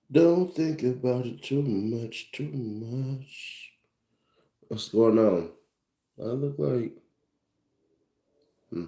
Don't think about it too much, too much. What's going on? I look like. Hmm.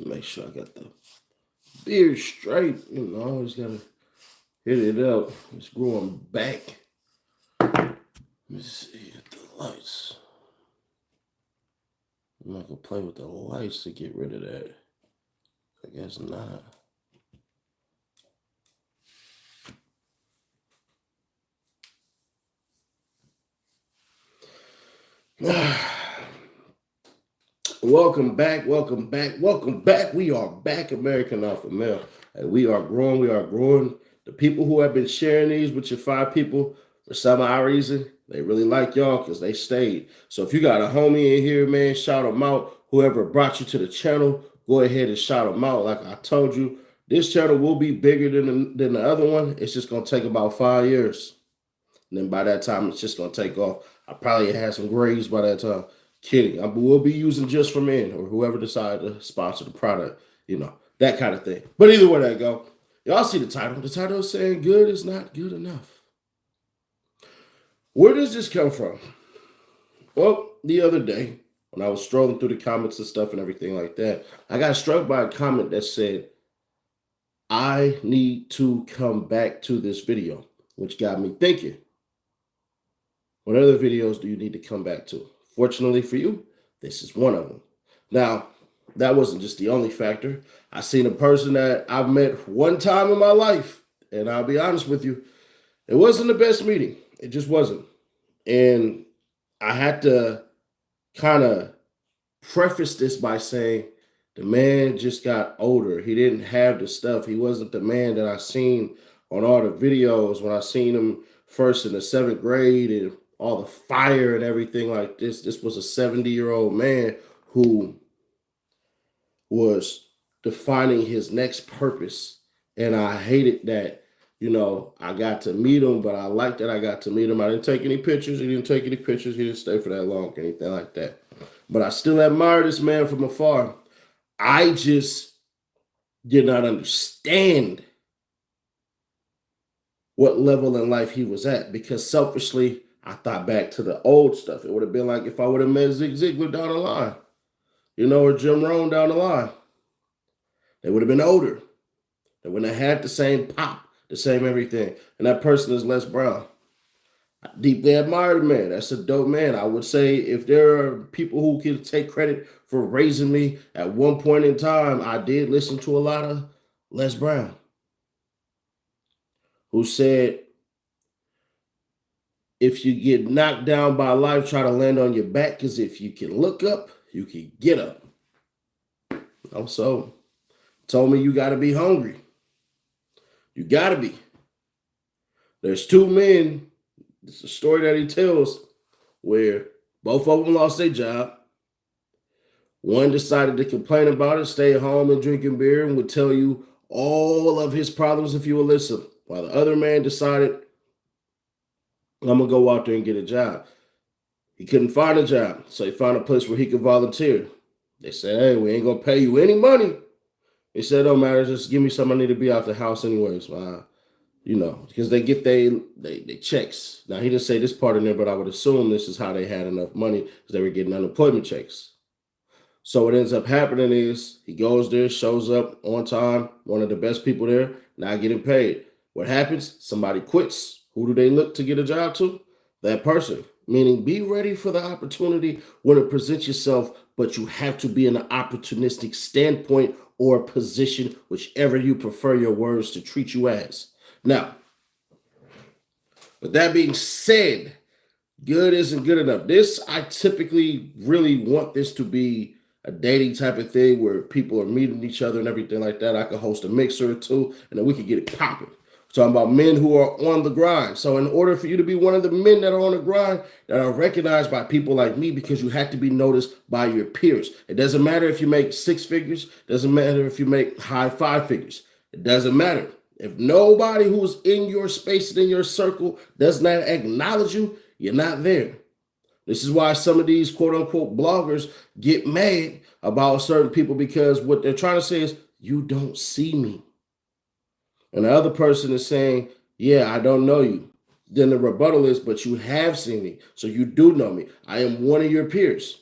Make sure I got the beard straight. Always gotta hit it up. It's growing back. Let me see the lights. I'm not gonna play with the lights to get rid of that. I guess not. Welcome back, welcome back, welcome back. We are back, American Alpha Male. And we are growing, we are growing. The people who have been sharing these with your 5 people, for some odd reason, they really like y'all because they stayed. So if you got a homie in here, man, shout them out. Whoever brought you to the channel, go ahead and shout them out. Like I told you, this channel will be bigger than the other one. It's just going to take about 5 years. And then by that time, it's just going to take off. I probably have some grades by that time. Kidding. We'll be using Just for Men or whoever decided to sponsor the product, that kind of thing. But either way that go, y'all see the title. The title is saying good is not good enough. Where does this come from? Well, the other day, when I was strolling through the comments and stuff and everything like that, I got struck by a comment that said, I need to come back to this video, which got me thinking. What other videos do you need to come back to? Fortunately for you, this is one of them. Now, that wasn't just the only factor. I seen a person that I've met one time in my life, and I'll be honest with you, it wasn't the best meeting. It just wasn't. And I had to kind of preface this by saying the man just got older. He didn't have the stuff. He wasn't the man that I seen on all the videos when I seen him first in the 7th grade and all the fire and everything like this. This was a 70-year-old man who was defining his next purpose. And I hated that, I got to meet him, but I liked that I got to meet him. I didn't take any pictures. He didn't take any pictures. He didn't stay for that long, anything like that. But I still admire this man from afar. I just did not understand what level in life he was at because selfishly, I thought back to the old stuff. It would have been like if I would have met Zig Ziglar down the line, or Jim Rohn down the line. They would have been older. They wouldn't have had the same pop, the same everything. And that person is Les Brown. I deeply admire the man. That's a dope man. I would say if there are people who can take credit for raising me at one point in time, I did listen to a lot of Les Brown, who said, if you get knocked down by life, try to land on your back, because if you can look up, you can get up. Also, told me you got to be hungry. You got to be. There's 2 men. It's a story that he tells where both of them lost their job. One decided to complain about it, stay at home and drinking beer, and would tell you all of his problems if you would listen. While the other man decided, I'm going to go out there and get a job. He couldn't find a job, so he found a place where he could volunteer. They said, hey, we ain't going to pay you any money. He said, don't matter, just give me something. I need to be out the house anyways. Because they get they checks. Now, he didn't say this part in there, but I would assume this is how they had enough money because they were getting unemployment checks. So what ends up happening is he goes there, shows up on time, one of the best people there, not getting paid. What happens? Somebody quits. Who do they look to get a job to? That person. Meaning be ready for the opportunity when it presents yourself, but you have to be in an opportunistic standpoint or position, whichever you prefer your words to treat you as. Now, with that being said, good isn't good enough. This, I typically really want this to be a dating type of thing where people are meeting each other and everything like that. I could host a mixer or two, and then we could get it popping. We're talking about men who are on the grind. So, in order for you to be one of the men that are on the grind, that are recognized by people like me, because you have to be noticed by your peers. It doesn't matter if you make six figures. Doesn't matter if you make high five figures. It doesn't matter. If nobody who's in your space and in your circle does not acknowledge you, you're not there. This is why some of these quote unquote bloggers get mad about certain people, because what they're trying to say is, you don't see me. And the other person is saying, yeah, I don't know you. Then the rebuttal is, but you have seen me. So you do know me. I am one of your peers.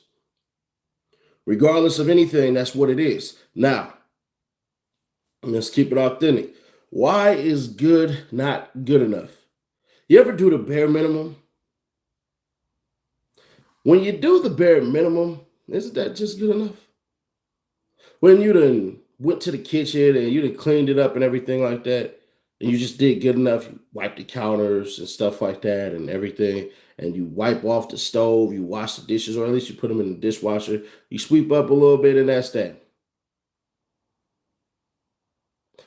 Regardless of anything, that's what it is. Now, let's keep it authentic. Why is good not good enough? You ever do the bare minimum? When you do the bare minimum, isn't that just good enough? When you done went to the kitchen and you done cleaned it up and everything like that, and you just did good enough, you wipe the counters and stuff like that and everything, and you wipe off the stove, you wash the dishes, or at least you put them in the dishwasher, you sweep up a little bit, and that's that.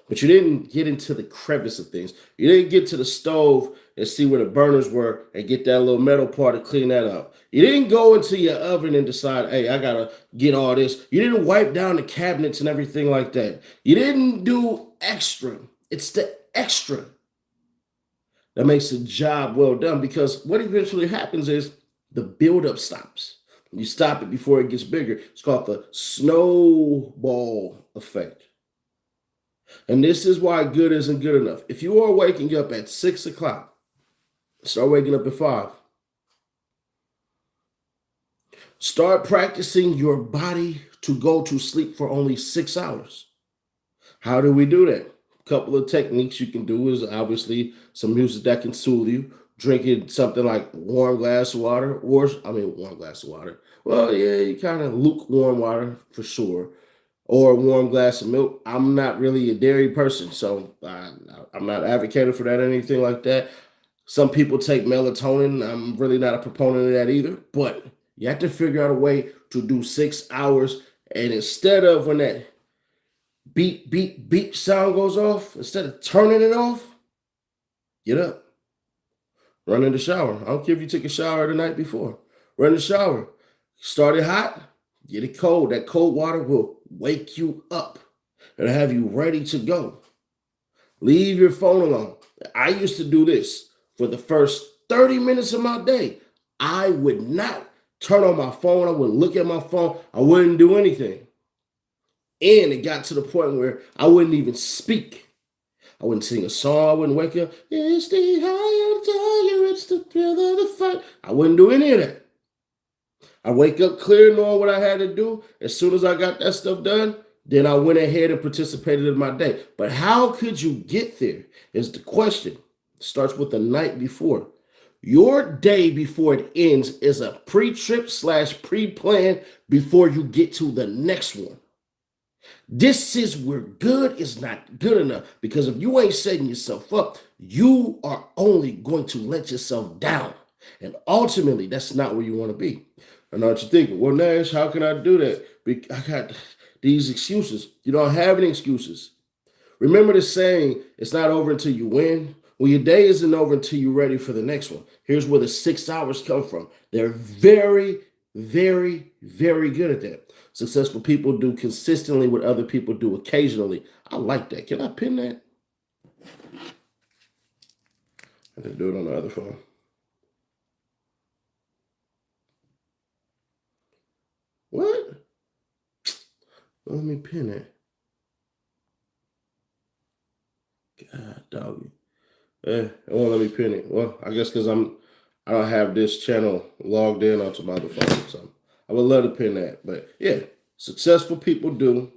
But you didn't get into the crevice of things. You didn't get to the stove and see where the burners were and get that little metal part to clean that up. You didn't go into your oven and decide, hey, I gotta get all this. You didn't wipe down the cabinets and everything like that. You didn't do extra. It's the extra that makes the job well done, because what eventually happens is the buildup stops. You stop it before it gets bigger. It's called the snowball effect. And this is why good isn't good enough. If you are waking up at 6 o'clock, start waking up at 5. Start practicing your body to go to sleep for only 6 hours. How do we do that? A couple of techniques you can do is obviously some music that can soothe you. Drinking something like warm glass of water, or warm glass of water. Well, yeah, you kind of lukewarm water for sure, or a warm glass of milk. I'm not really a dairy person, so I'm not advocating for that or anything like that. Some people take melatonin. I'm really not a proponent of that either. But you have to figure out a way to do 6 hours. And instead of when that beep, beep, beep sound goes off, instead of turning it off, get up, run in the shower. I don't care if you took a shower the night before. Run in the shower. Start it hot, get it cold. That cold water will wake you up and have you ready to go. Leave your phone alone. I used to do this for the first 30 minutes of my day. I would not turn on my phone. I wouldn't look at my phone. I wouldn't do anything. And it got to the point where I wouldn't even speak. I wouldn't sing a song. I wouldn't wake up. It's the high and tiger. It's the thrill of the fight. I wouldn't do any of that. I wake up clear knowing what I had to do. As soon as I got that stuff done, then I went ahead and participated in my day. But how could you get there is the question. It starts with the night before. Your day before it ends is a pre-trip / pre-plan before you get to the next one. This is where good is not good enough, because if you ain't setting yourself up, you are only going to let yourself down. And ultimately, that's not where you want to be. I know what you're thinking. Well, Nash, how can I do that? I got these excuses. You don't have any excuses. Remember the saying, it's not over until you win. Well, your day isn't over until you're ready for the next one. Here's where the 6 hours come from. They're very, very, very good at that. Successful people do consistently what other people do occasionally. I like that. Can I pin that? I can do it on the other phone. What? Let me pin it. God dog. It won't let me pin it. Well, I guess because I don't have this channel logged in onto my other phone. So I would love to pin that. But yeah, successful people do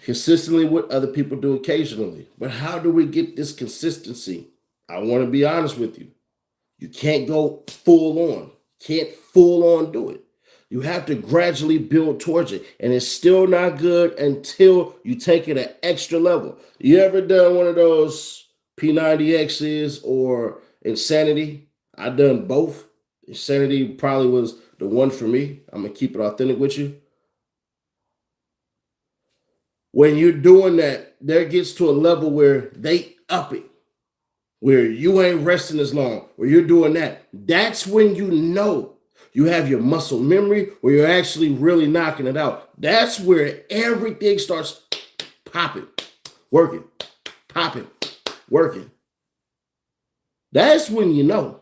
consistently what other people do occasionally. But how do we get this consistency? I want to be honest with you. You can't go full on. Can't full on do it. You have to gradually build towards it. And it's still not good until you take it an extra level. You ever done one of those P90Xs or Insanity? I done both. Insanity probably was the one for me. I'm going to keep it authentic with you. When you're doing that, there gets to a level where they up it, where you ain't resting as long, where you're doing that. That's when you know you have your muscle memory, where you're actually really knocking it out. That's where everything starts popping, working, popping, working. That's when you know.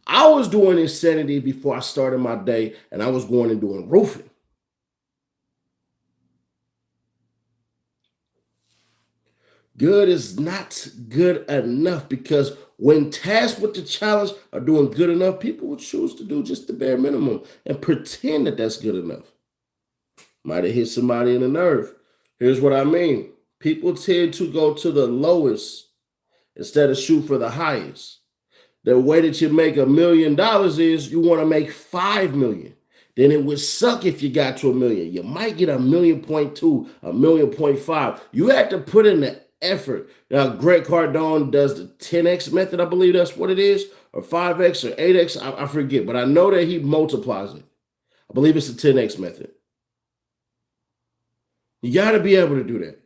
I was doing Insanity before I started my day, and I was going and doing roofing. Good is not good enough, because when tasked with the challenge of doing good enough, people will choose to do just the bare minimum and pretend that that's good enough. Might have hit somebody in the nerve. Here's what I mean. People tend to go to the lowest instead of shoot for the highest. The way that you make $1 million is you want to make 5 million. Then it would suck if you got to 1 million. You might get 1.2 million, 1.5 million. You have to put in the effort. Now, Greg Cardone does the 10x method, I believe that's what it is, or 5x or 8x, I forget, but I know that he multiplies it. I believe it's the 10x method. You got to be able to do that.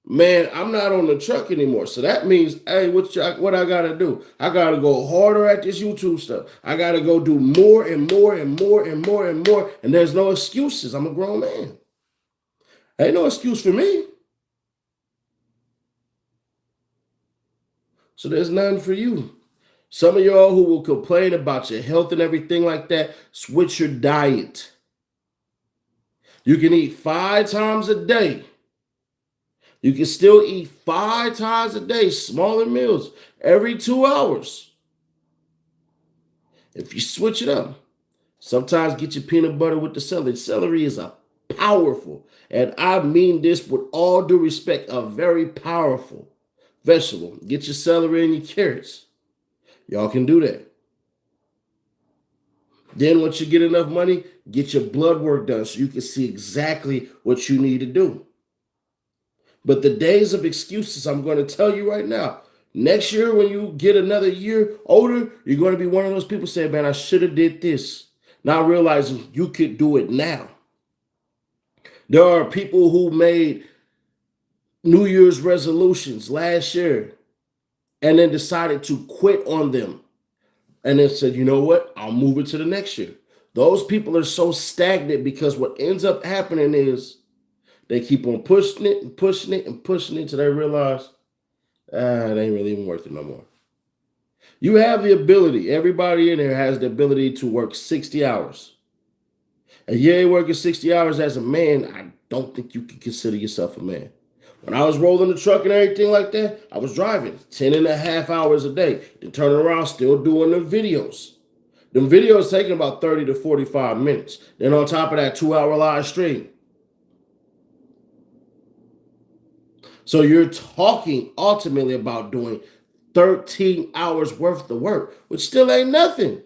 Man, I'm not on the truck anymore. So that means, hey, what I got to do? I got to go harder at this YouTube stuff. I got to go do more and more and more and more and more. And there's no excuses. I'm a grown man. Ain't no excuse for me. So there's none for you. Some of y'all who will complain about your health and everything like that, switch your diet. You can eat 5 times a day. You can still eat 5 times a day, smaller meals, every 2 hours. If you switch it up, sometimes get your peanut butter with the celery. Celery is a powerful, and I mean this with all due respect, a very powerful vegetable. Get your celery and your carrots. Y'all can do that. Then once you get enough money, get your blood work done so you can see exactly what you need to do. But the days of excuses, I'm going to tell you right now, next year when you get another year older, you're going to be one of those people saying, man, I should have did this. Not realizing you could do it now. There are people who made New Year's resolutions last year and then decided to quit on them. And then said, you know what? I'll move it to the next year. Those people are so stagnant because what ends up happening is they keep on pushing it and pushing it and pushing it until they realize, it ain't really even worth it no more. You have the ability. Everybody in there has the ability to work 60 hours. And you ain't working 60 hours as a man, I don't think you can consider yourself a man. When I was rolling the truck and everything like that, I was driving 10 and a half hours a day. Then turning around, still doing the videos. Them videos taking about 30 to 45 minutes. Then on top of that, 2-hour live stream. So you're talking ultimately about doing 13 hours worth of work, which still ain't nothing.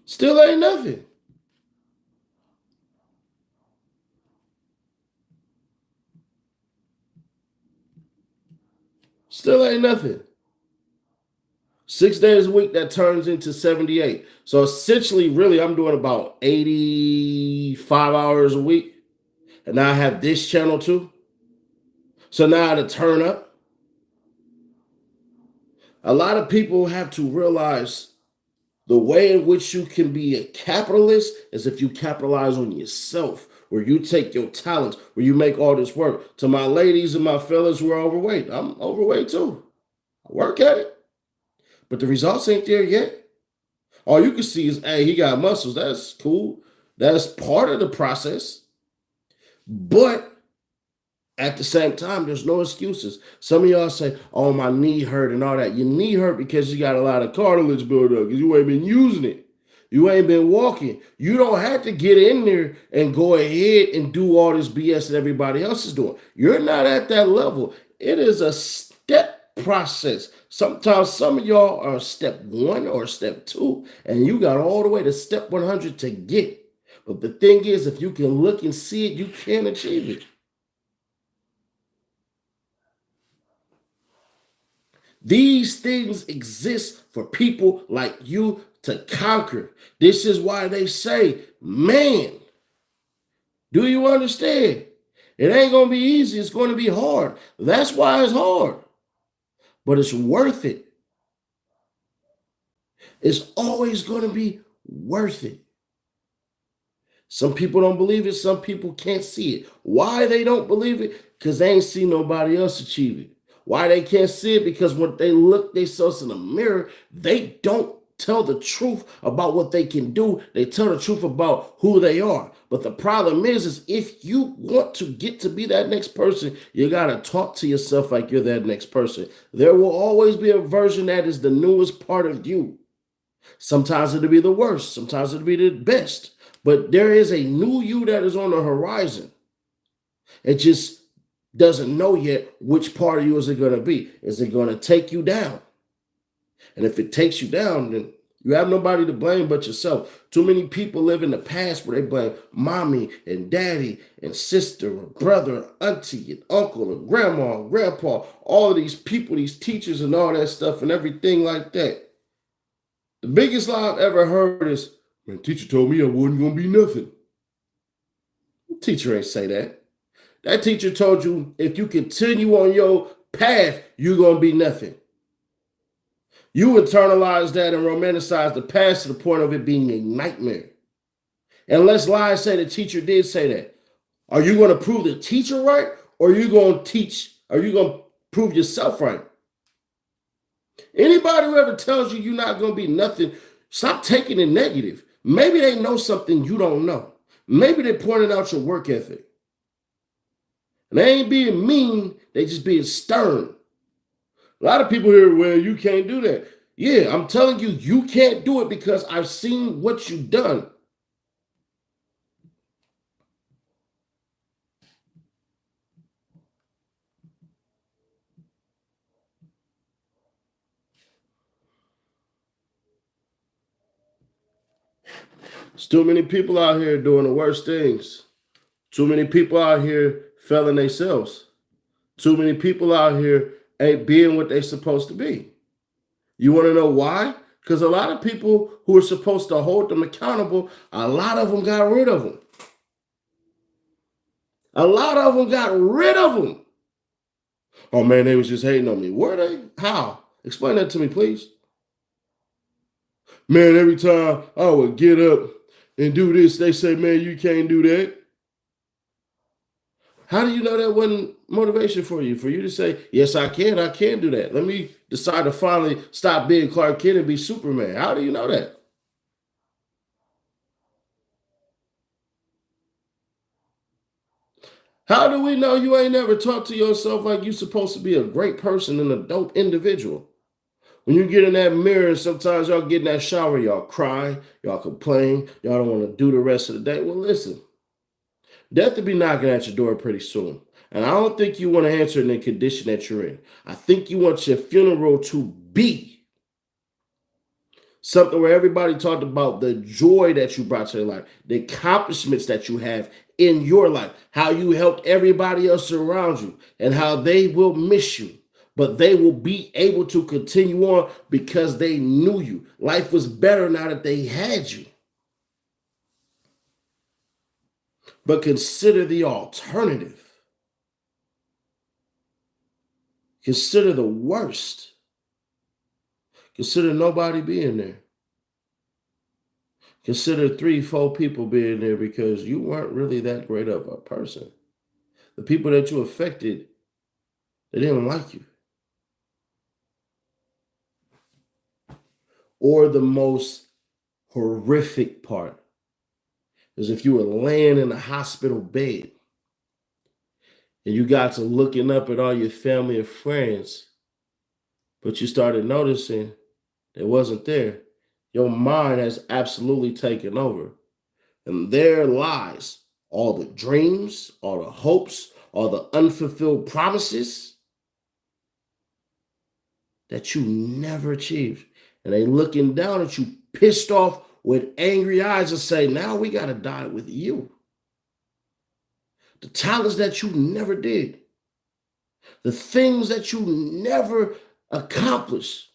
Still ain't nothing. Still ain't nothing. 6 days a week, that turns into 78. So essentially, really, I'm doing about 85 hours a week. And now I have this channel too. So now to turn up. A lot of people have to realize the way in which you can be a capitalist is if you capitalize on yourself, where you take your talents, where you make all this work. To my ladies and my fellas who are overweight, I'm overweight too. I work at it, but the results ain't there yet. All you can see is, hey, he got muscles. That's cool. That's part of the process. But at the same time, there's no excuses. Some of y'all say, oh, my knee hurt and all that. Your knee hurt because you got a lot of cartilage built up because you ain't been using it. You ain't been walking. You don't have to get in there and go ahead and do all this BS that everybody else is doing. You're not at that level. It is a step that process. Sometimes some of y'all are step 1 or step 2, and you got all the way to step 100 to get. But the thing is, if you can look and see it, you can achieve it. These things exist for people like you to conquer. This is why they say, man, do you understand? It ain't going to be easy. It's going to be hard. That's why it's hard. But it's worth it. It's always going to be worth it. Some people don't believe it. Some people can't see it. Why they don't believe it? Because they ain't seen nobody else achieve it. Why they can't see it? Because when they look themselves in the mirror, they don't tell the truth about what they can do. They tell the truth about who they are. But the problem is if you want to get to be that next person, you got to talk to yourself like you're that next person. There will always be a version that is the newest part of you. Sometimes it'll be the worst. Sometimes it'll be the best. But there is a new you that is on the horizon. It just doesn't know yet which part of you is it going to be. Is it going to take you down? And if it takes you down, then you have nobody to blame but yourself. Too many people live in the past where they blame mommy and daddy and sister or brother, auntie and uncle and grandma and grandpa, all of these people, these teachers and all that stuff and everything like that. The biggest lie I've ever heard is, man, teacher told me I wasn't going to be nothing. The teacher ain't say that. That teacher told you if you continue on your path, you're going to be nothing. You internalize that and romanticize the past to the point of it being a nightmare. And let's lie and say the teacher did say that. Are you going to prove the teacher right? Or are you going to prove yourself right? Anybody who ever tells you you're not going to be nothing, stop taking it negative. Maybe they know something you don't know. Maybe they're pointing out your work ethic. And they ain't being mean, they just being stern. A lot of people here, well, you can't do that. Yeah, I'm telling you, you can't do it because I've seen what you've done. There's too many people out here doing the worst things. Too many people out here failing themselves. Too many people out here ain't being what they're supposed to be. You want to know why? Because a lot of people who are supposed to hold them accountable, a lot of them got rid of them. A lot of them got rid of them. Oh man, they was just hating on me. Were they? How? Explain that to me, please. Man, every time I would get up and do this, they say, man, you can't do that. How do you know that wasn't motivation for you? For you to say, yes, I can do that. Let me decide to finally stop being Clark Kent and be Superman. How do you know that? How do we know you ain't never talked to yourself like you're supposed to be a great person and a dope individual? When you get in that mirror, sometimes y'all get in that shower, y'all cry, y'all complain, y'all don't want to do the rest of the day. Well, listen, death will be knocking at your door pretty soon. And I don't think you want to answer in the condition that you're in. I think you want your funeral to be something where everybody talked about the joy that you brought to their life, the accomplishments that you have in your life, how you helped everybody else around you, and how they will miss you. But they will be able to continue on because they knew you. Life was better now that they had you. But consider the alternative. Consider the worst. Consider nobody being there. Consider 3, 4 people being there because you weren't really that great of a person. The people that you affected, they didn't like you. Or the most horrific part is if you were laying in a hospital bed and you got to looking up at all your family and friends, but you started noticing it wasn't there. Your mind has absolutely taken over. And there lies all the dreams, all the hopes, all the unfulfilled promises. that you never achieved. And they looking down at you, pissed off with angry eyes, and say, now we got to die with you. The talents that you never did, the things that you never accomplished,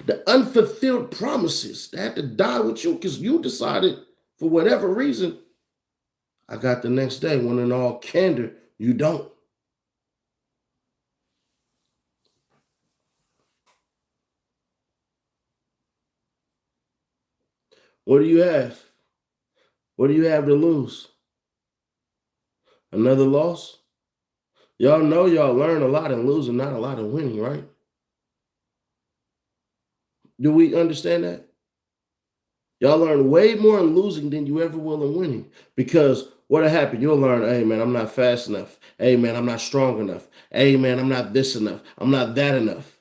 the unfulfilled promises that had to die with you because you decided, for whatever reason, I got the next day, when in all candor, you don't. What do you have? What do you have to lose? Another loss? Y'all know y'all learn a lot in losing, not a lot in winning, right? Do we understand that? Y'all learn way more in losing than you ever will in winning. Because what'll happen? You'll learn, hey man, I'm not fast enough. Hey man, I'm not strong enough. Hey man, I'm not this enough. I'm not that enough.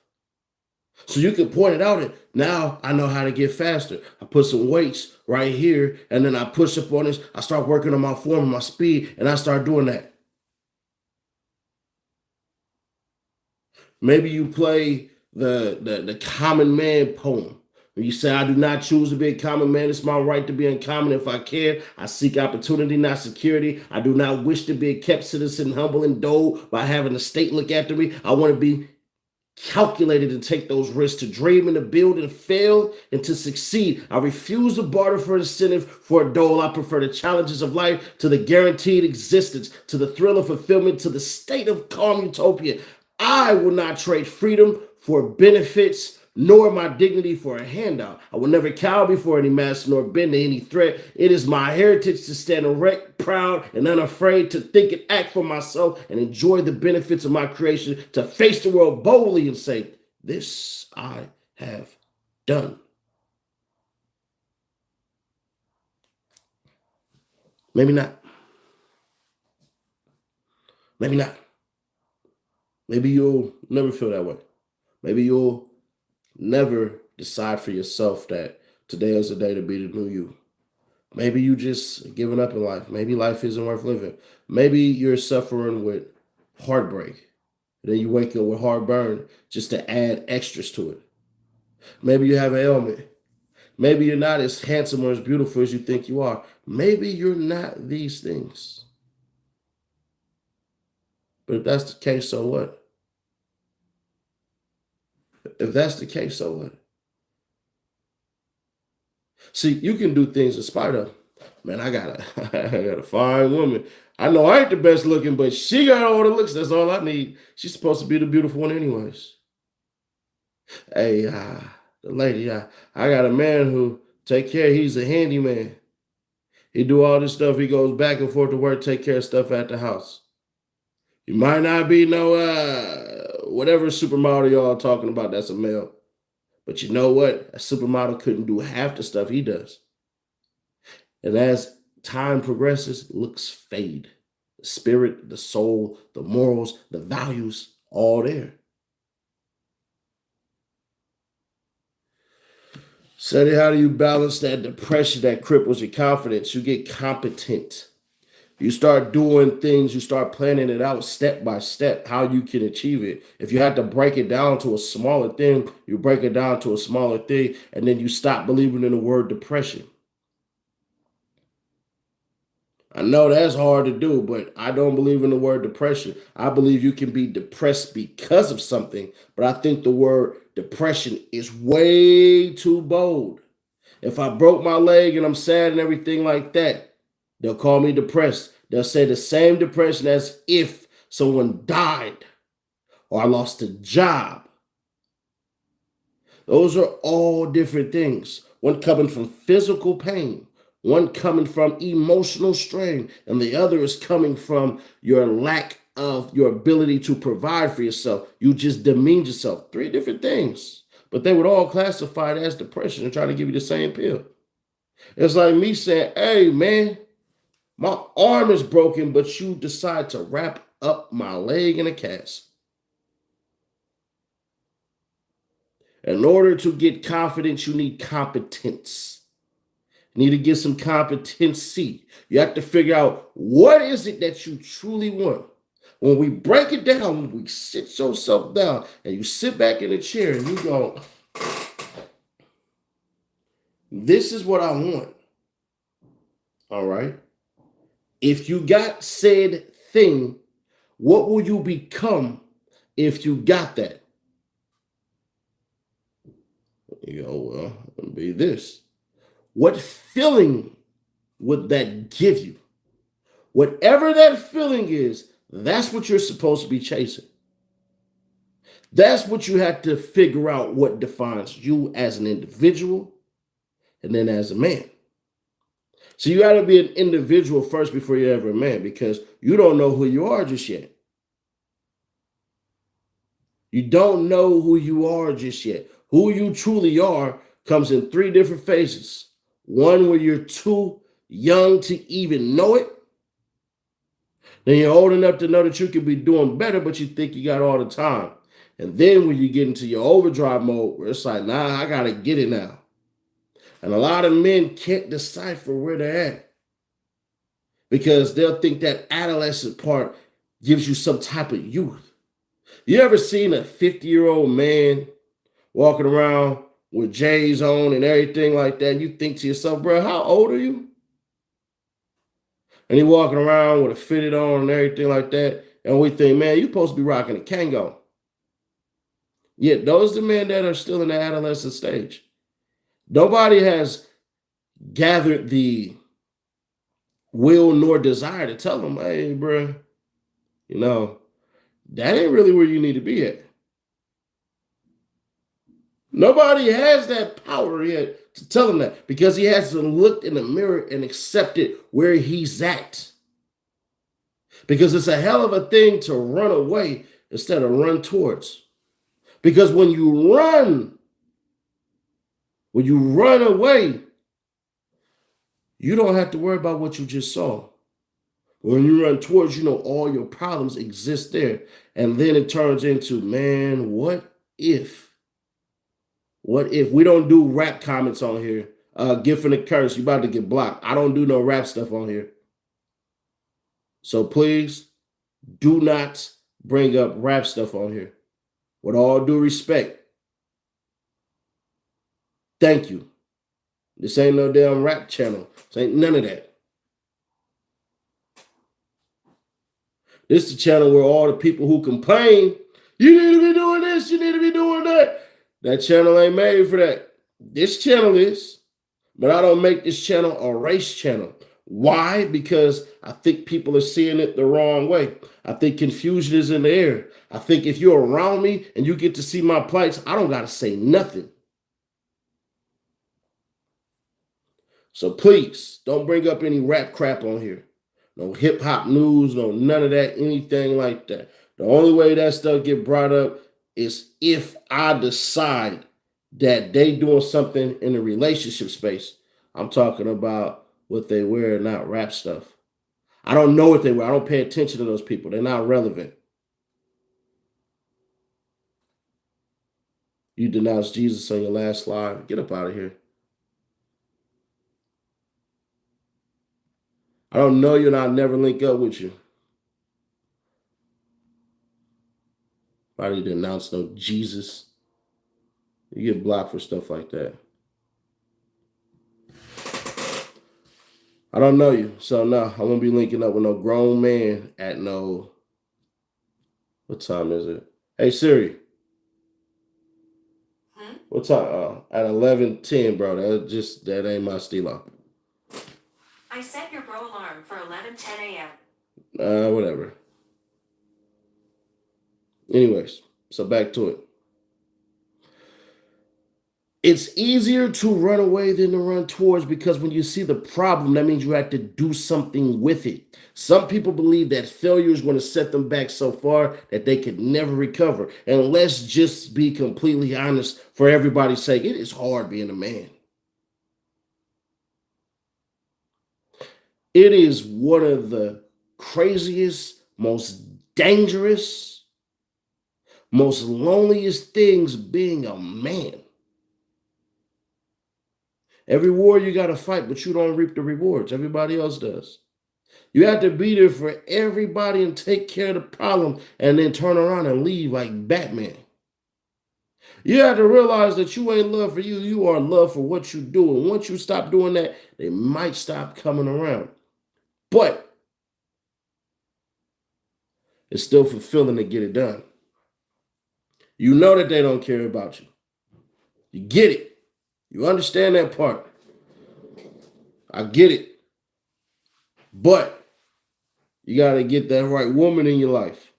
So you can point it out, and now I know how to get faster. I put some weights right here, and then I push up on this. I start working on my form and my speed, and I start doing that. Maybe you play the common man poem. When you say, I do not choose to be a common man, it's my right to be uncommon if I can. I seek opportunity, not security. I do not wish to be a kept citizen, humble and dull by having the state look after me. I want to be calculated to take those risks, to dream and to build and fail and to succeed. I refuse to barter for incentive for a dole. I prefer the challenges of life to the guaranteed existence, to the thrill of fulfillment, to the state of calm utopia. I will not trade freedom for benefits, nor my dignity for a handout. I will never cower before any master nor bend to any threat. It is my heritage to stand erect, proud, and unafraid, to think and act for myself and enjoy the benefits of my creation, to face the world boldly and say, this I have done. Maybe not. Maybe not. Maybe you'll never feel that way. Maybe you'll never decide for yourself that today is the day to be the new you. Maybe you just giving up in life. Maybe life isn't worth living. Maybe you're suffering with heartbreak. And then you wake up with heartburn just to add extras to it. Maybe you have an ailment. Maybe you're not as handsome or as beautiful as you think you are. Maybe you're not these things. But if that's the case, so what? If that's the case, so what? See, you can do things in spite of. Man, I got a I got a fine woman. I know I ain't the best looking, but she got all the looks. That's all I need. She's supposed to be the beautiful one, anyways. Hey, the lady, I got a man who take care. He's a handyman. He do all this stuff. He goes back and forth to work, take care of stuff at the house. You might not be no whatever supermodel y'all talking about. That's a male. But you know what? A supermodel couldn't do half the stuff he does. And as time progresses, looks fade. The spirit, the soul, the morals, the values, all there. So how do you balance that depression that cripples your confidence? You get competent. You start doing things, you start planning it out step by step, how you can achieve it. If you have to break it down to a smaller thing, you break it down to a smaller thing, and then you stop believing in the word depression. I know that's hard to do, but I don't believe in the word depression. I believe you can be depressed because of something, but I think the word depression is way too bold. If I broke my leg and I'm sad and everything like that, they'll call me depressed. They'll say the same depression as if someone died or I lost a job. Those are all different things. One coming from physical pain, one coming from emotional strain, and the other is coming from your lack of your ability to provide for yourself. You just demeaned yourself. Three different things. But they would all classify it as depression and try to give you the same pill. It's like me saying, hey, man, my arm is broken, but you decide to wrap up my leg in a cast. In order to get confidence, you need competence. You need to get some competency. You have to figure out what is it that you truly want? When we break it down, when we sit yourself down and you sit back in the chair and you go, this is what I want. All right. If you got said thing, what will you become if you got that? You go, well, it'll be this. What feeling would that give you? Whatever that feeling is, that's what you're supposed to be chasing. That's what you have to figure out what defines you as an individual and then as a man. So you got to be an individual first before you're ever a man because you don't know who you are just yet. You don't know who you are just yet. Who you truly are comes in three different phases. One where you're too young to even know it. Then you're old enough to know that you could be doing better, but you think you got all the time. And then when you get into your overdrive mode, where it's like, nah, I got to get it now. And a lot of men can't decipher where they're at because they'll think that adolescent part gives you some type of youth. You ever seen a 50-year-old man walking around with J's on and everything like that? And you think to yourself, bro, how old are you? And he walking around with a fitted on and everything like that. And we think, man, you supposed to be rocking a Kango. Yet those are the men that are still in the adolescent stage. Nobody has gathered the will nor desire to tell them, hey, bro, you know, that ain't really where you need to be at. Nobody has that power yet to tell him that because he hasn't looked in the mirror and accepted where he's at. Because it's a hell of a thing to run away instead of run towards. Because when you run away, you don't have to worry about what you just saw. When you run towards, you know all your problems exist there. And then it turns into, man, what if? What if we don't do rap comments on here? Gift and a curse, you about to get blocked. I don't do no rap stuff on here. So please do not bring up rap stuff on here. With all due respect. Thank you. This ain't no damn rap channel. This ain't none of that. This is the channel where all the people who complain, you need to be doing this, you need to be doing that. That channel ain't made for that. This channel is, but I don't make this channel a race channel. Why? Because I think people are seeing it the wrong way. I think confusion is in the air. I think if you're around me and you get to see my plights, I don't got to say nothing. So please don't bring up any rap crap on here. No hip hop news, no none of that, anything like that. The only way that stuff get brought up is if I decide that they doing something in the relationship space. I'm talking about what they wear, not rap stuff. I don't know what they wear. I don't pay attention to those people. They're not relevant. You denounced Jesus on your last slide. Get up out of here. I don't know you and I'll never link up with you. Why do you denounce no Jesus? You get blocked for stuff like that. I don't know you. So no, I won't be linking up with no grown man at no. What time is it? Hey Siri. What time? At 11:10, bro. That ain't my stilo. I set your bro alarm for 11:10 a.m. Whatever. Anyways, so back to it. It's easier to run away than to run towards because when you see the problem, that means you have to do something with it. Some people believe that failure is going to set them back so far that they could never recover. And let's just be completely honest for everybody's sake. It is hard being a man. It is one of the craziest, most dangerous, most loneliest things being a man. Every war you got to fight, but you don't reap the rewards. Everybody else does. You have to be there for everybody and take care of the problem and then turn around and leave like Batman. You have to realize that you ain't love for you. You are love for what you do. And once you stop doing that, they might stop coming around. But it's still fulfilling to get it done. You know that they don't care about you. You get it. You understand that part. I get it. But you got to get that right woman in your life.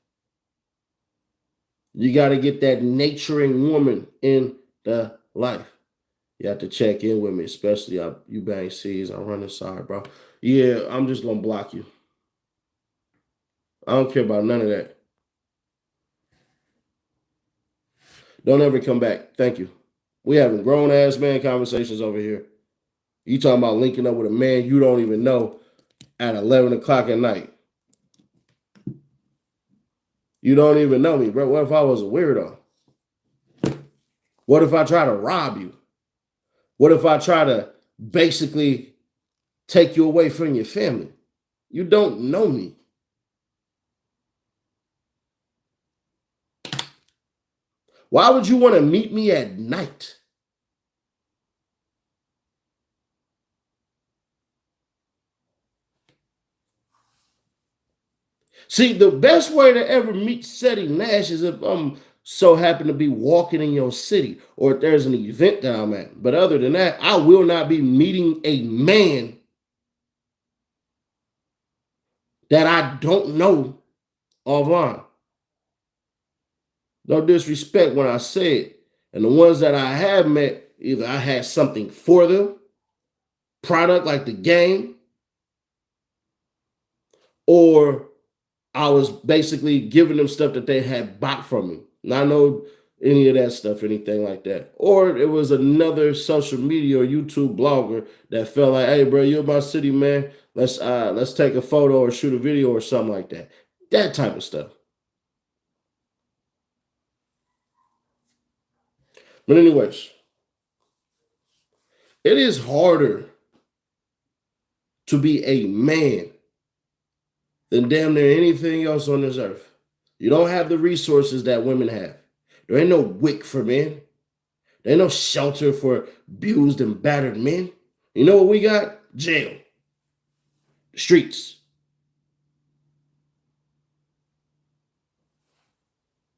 You got to get that nurturing woman in the life. You have to check in with me, especially you bang C's. I'm running sorry, bro. Yeah, I'm just going to block you. I don't care about none of that. Don't ever come back. Thank you. We having grown ass man conversations over here. You talking about linking up with a man you don't even know at 11 o'clock at night. You don't even know me, bro. What if I was a weirdo? What if I try to rob you? What if I try to basically take you away from your family? You don't know me. Why would you want to meet me at night? See, the best way to ever meet Seti Nash is if I'm so happen to be walking in your city or if there's an event that I'm at. But other than that, I will not be meeting a man that I don't know offline. No disrespect when I say it. And the ones that I have met, either I had something for them, product like the game, or I was basically giving them stuff that they had bought from me. Not know any of that stuff, anything like that. Or it was another social media or YouTube blogger that felt like, hey, bro, you're my city, man. Let's take a photo or shoot a video or something like that. That type of stuff. But anyways, it is harder to be a man than damn near anything else on this earth. You don't have the resources that women have. There ain't no WIC for men. There ain't no shelter for abused and battered men. You know what we got? Jail. Streets.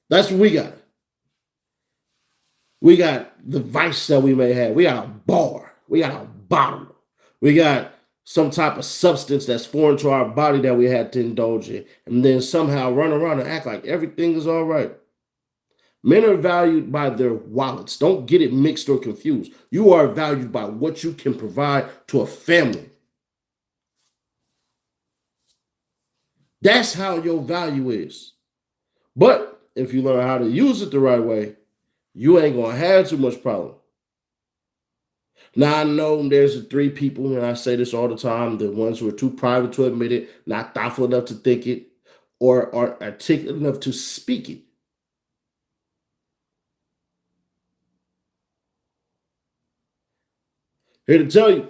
That's what we got. We got the vice that we may have. We got a bar. We got a bottle. We got some type of substance that's foreign to our body that we had to indulge in. And then somehow run around and act like everything is all right. Men are valued by their wallets. Don't get it mixed or confused. You are valued by what you can provide to a family. That's how your value is. But if you learn how to use it the right way, you ain't going to have too much problem. Now, I know there's three people, and I say this all the time, the ones who are too private to admit it, not thoughtful enough to think it, or are articulate enough to speak it. Here to tell you,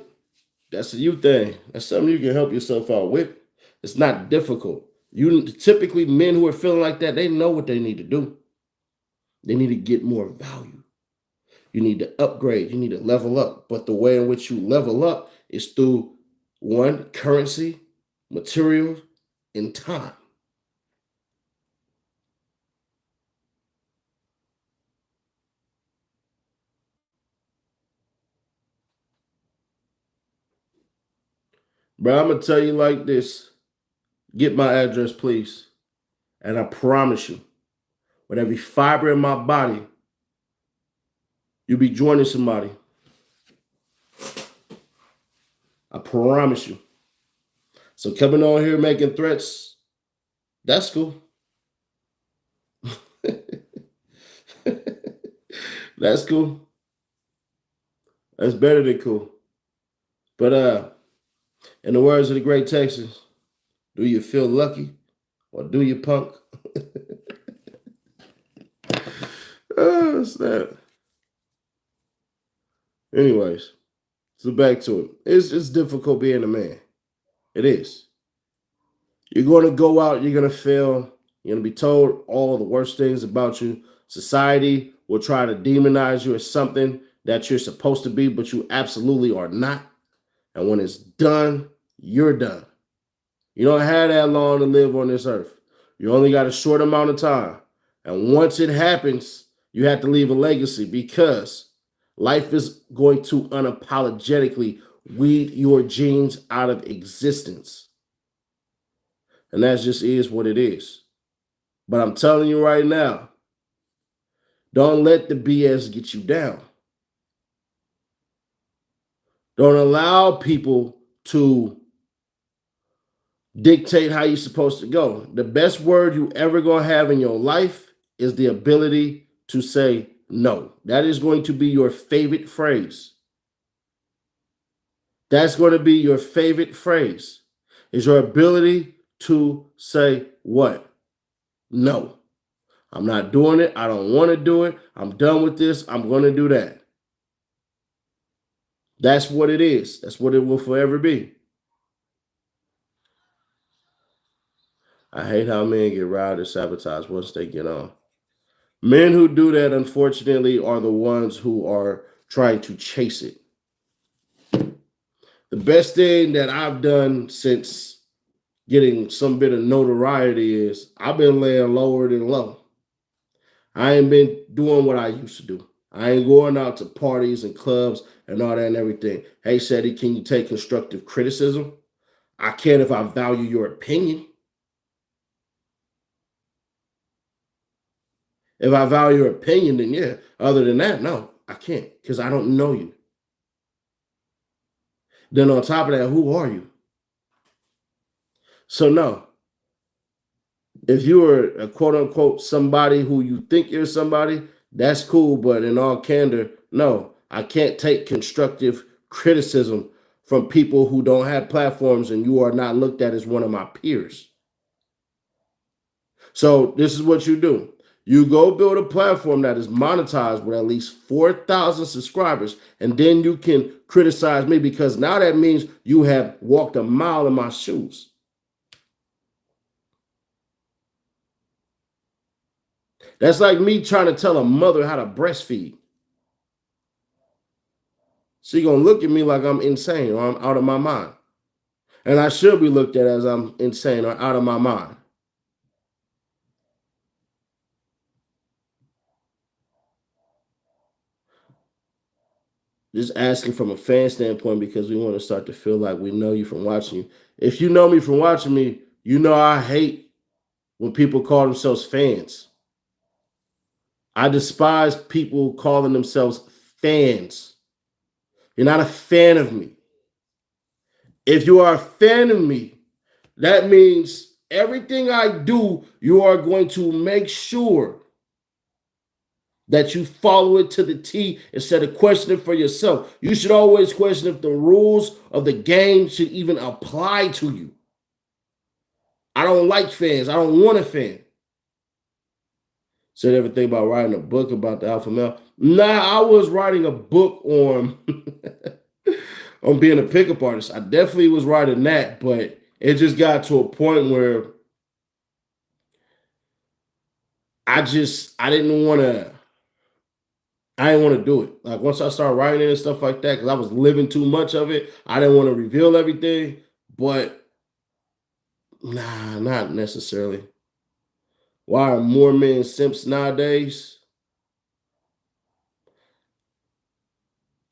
that's a you thing. That's something you can help yourself out with. It's not difficult. You typically men who are feeling like that, they know what they need to do. They need to get more value. You need to upgrade. You need to level up. But the way in which you level up is through one, currency, materials, and time. Bro, I'm gonna tell you like this. Get my address, please. And I promise you, with every fiber in my body, you'll be joining somebody. I promise you. So coming on here making threats, that's cool. That's cool. That's better than cool. But in the words of the great Texans, do you feel lucky or do you punk? Oh, snap. Anyways, so back to it. It's difficult being a man. It is. You're going to go out, you're going to fail, you're going to be told all the worst things about you. Society will try to demonize you as something that you're supposed to be, but you absolutely are not. And when it's done, you're done. You don't have that long to live on this earth. You only got a short amount of time. And once it happens, you have to leave a legacy because life is going to unapologetically weed your genes out of existence. And that just is what it is. But I'm telling you right now, don't let the BS get you down. Don't allow people to dictate how you're supposed to go. The best word you ever going to have in your life is the ability to say no. That is going to be your favorite phrase. That's going to be your favorite phrase. Is your ability to say what? No. I'm not doing it. I don't want to do it. I'm done with this. I'm going to do that. That's what it is. That's what it will forever be. I hate how men get riled and sabotaged once they get on. Men who do that, unfortunately, are the ones who are trying to chase it. The best thing that I've done since getting some bit of notoriety is I've been laying lower than low. I ain't been doing what I used to do. I ain't going out to parties and clubs and all that and everything. Hey, Shetty, can you take constructive criticism? I can if I value your opinion. If I value your opinion, then yeah. Other than that, no, I can't because I don't know you. Then on top of that, who are you? So no, if you are a quote unquote somebody who you think you're somebody, that's cool. But in all candor, no, I can't take constructive criticism from people who don't have platforms and you are not looked at as one of my peers. So this is what you do. You go build a platform that is monetized with at least 4,000 subscribers, and then you can criticize me because now that means you have walked a mile in my shoes. That's like me trying to tell a mother how to breastfeed. She gonna look at me like I'm insane or I'm out of my mind. And I should be looked at as I'm insane or out of my mind. Just asking from a fan standpoint because we want to start to feel like we know you from watching you. If you know me from watching me, you know I hate when people call themselves fans. I despise people calling themselves fans. You're not a fan of me. If you are a fan of me, that means everything I do, you are going to make sure that you follow it to the T instead of questioning for yourself. You should always question if the rules of the game should even apply to you. I don't like fans. I don't want a fan. Said everything about writing a book about the alpha male. Nah, I was writing a book on on being a pickup artist. I definitely was writing that, but it just got to a point where I didn't want to. I didn't want to do it. Like once I started writing it and stuff like that, because I was living too much of it. I didn't want to reveal everything, but nah, not necessarily. Why are more men simps nowadays?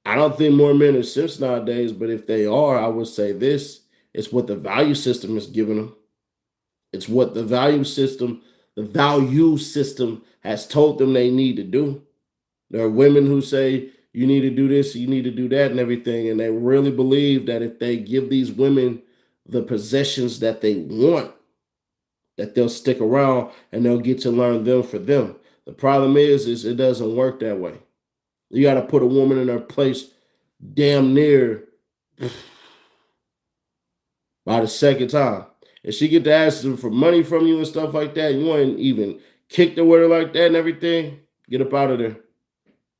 I don't think more men are simps nowadays, but if they are, I would say this: it's what the value system is giving them. It's what the value system has told them they need to do. There are women who say you need to do this, you need to do that, and everything. And they really believe that if they give these women the possessions that they want, that they'll stick around and they'll get to learn them for them. The problem is it doesn't work that way. You got to put a woman in her place damn near by the second time. If she get to ask them for money from you and stuff like that, you ain't even kick the with her like that and everything, get up out of there.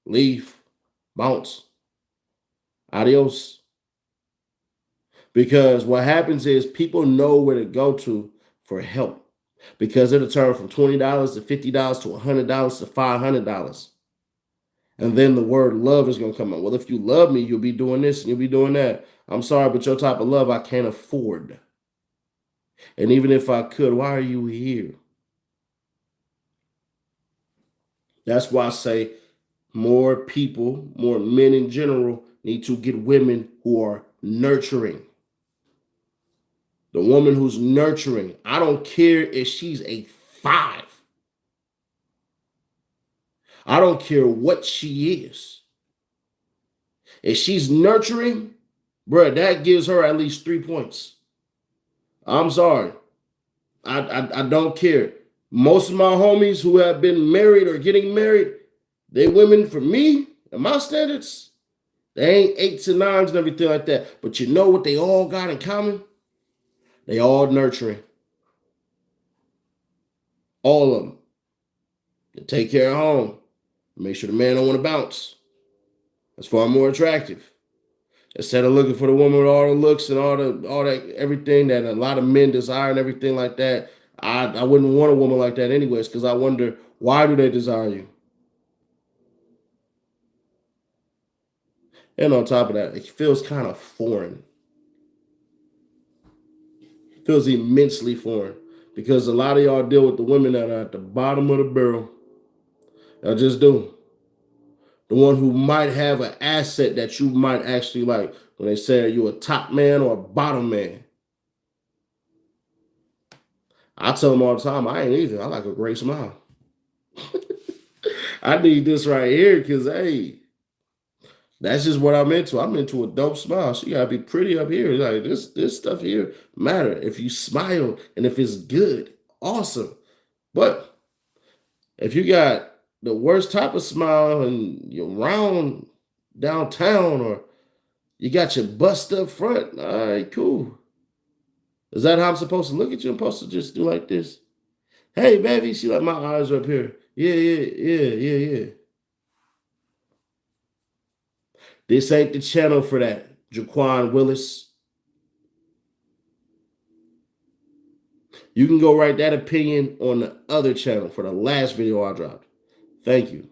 Leave. Bounce. Adios. Because what happens is people know where to go to for help because it'll turn from $20 to $50 to $100 to $500. And then the word love is going to come out. Well, if you love me, you'll be doing this and you'll be doing that. I'm sorry, but your type of love I can't afford. And even if I could, why are you here? That's why I say more people, more men in general, need to get women who are nurturing. The woman who's nurturing, I don't care if she's a 5. I don't care what she is. If she's nurturing, bruh, that gives her at least 3 points. I'm sorry. I don't care. Most of my homies who have been married or getting married, they women for me and my standards, they ain't 8s and 9s and everything like that. But you know what they all got in common? They all nurturing. All of them. They take care of home. Make sure the man don't want to bounce. That's far more attractive. Instead of looking for the woman with all the looks and all that everything that a lot of men desire and everything like that, I wouldn't want a woman like that anyways, because I wonder, why do they desire you? And on top of that, it feels kind of foreign. It feels immensely foreign. Because a lot of y'all deal with the women that are at the bottom of the barrel. Y'all just do. The one who might have an asset that you might actually like. When they say, are you a top man or a bottom man? I tell them all the time, I ain't either. I like a great smile. I need this right here because, hey, that's just what I'm into. I'm into a dope smile. She gotta be pretty up here. Like this stuff here matter. If you smile and if it's good, awesome. But if you got the worst type of smile and you're round downtown or you got your bust up front, all right, cool. Is that how I'm supposed to look at you? I'm supposed to just do like this. Hey, baby, see, like my eyes are up here. Yeah. This ain't the channel for that, Jaquan Willis. You can go write that opinion on the other channel for the last video I dropped. Thank you.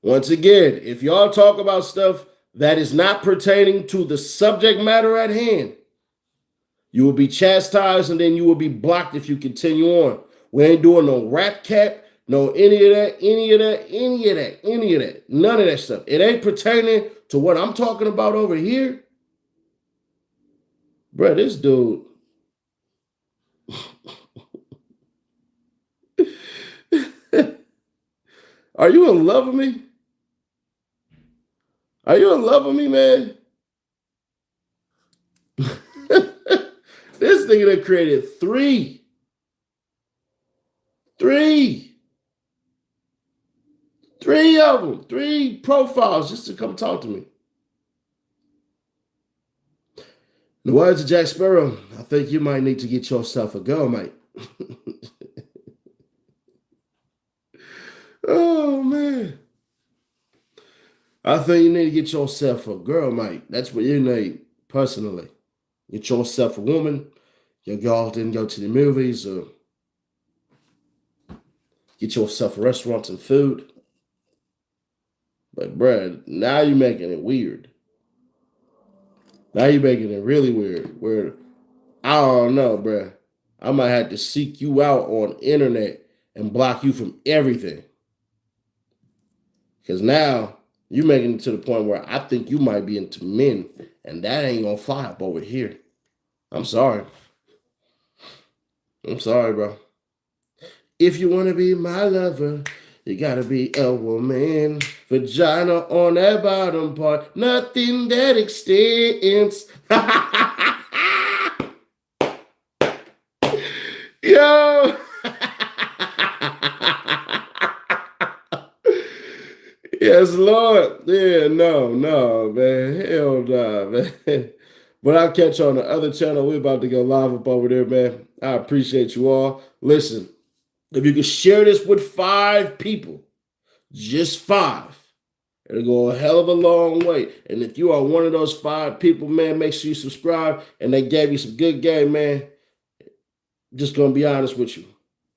Once again, if y'all talk about stuff that is not pertaining to the subject matter at hand, you will be chastised and then you will be blocked if you continue on. We ain't doing no rap cap, no any of that. None of that stuff. It ain't pertaining to what I'm talking about over here. Bruh, this dude. Are you in love with me? Are you in love with me, man? This nigga that created three of them, 3 profiles just to come talk to me. In the words of Jack Sparrow, I think you might need to get yourself a girl, mate. Oh, man. I think you need to get yourself a girl, mate. That's what you need, personally. Get yourself a woman. Your girl didn't go to the movies or get yourself a restaurant and food. But, bruh, now you're making it weird. Now you're making it really weird. Where, I don't know, bruh. I might have to seek you out on internet and block you from everything. Because now you're making it to the point where I think you might be into men. And that ain't gonna fly up over here. I'm sorry. I'm sorry, bro. If you want to be my lover, you gotta be a woman. Vagina on that bottom part, nothing that extends. Yo! Yes, Lord. Yeah, no, man. Hell no, man. But I'll catch you on the other channel. We're about to go live up over there, man. I appreciate you all. Listen, if you can share this with 5 people, just 5, It'll go a hell of a long way. And if you are one of those 5 people, man, make sure you subscribe. And they gave you some good game, man. Just gonna be honest with you.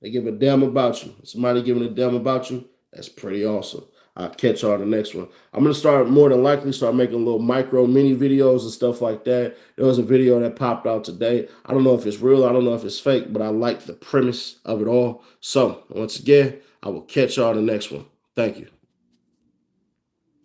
They give a damn about you. Somebody giving a damn about you, that's pretty awesome. I'll catch y'all on the next one. I'm gonna start more than likely start making little micro mini videos and stuff like that. There was a video that popped out today. I don't know if it's real, I don't know if it's fake, but I like the premise of it all. So once again, I will catch y'all on the next one. Thank you.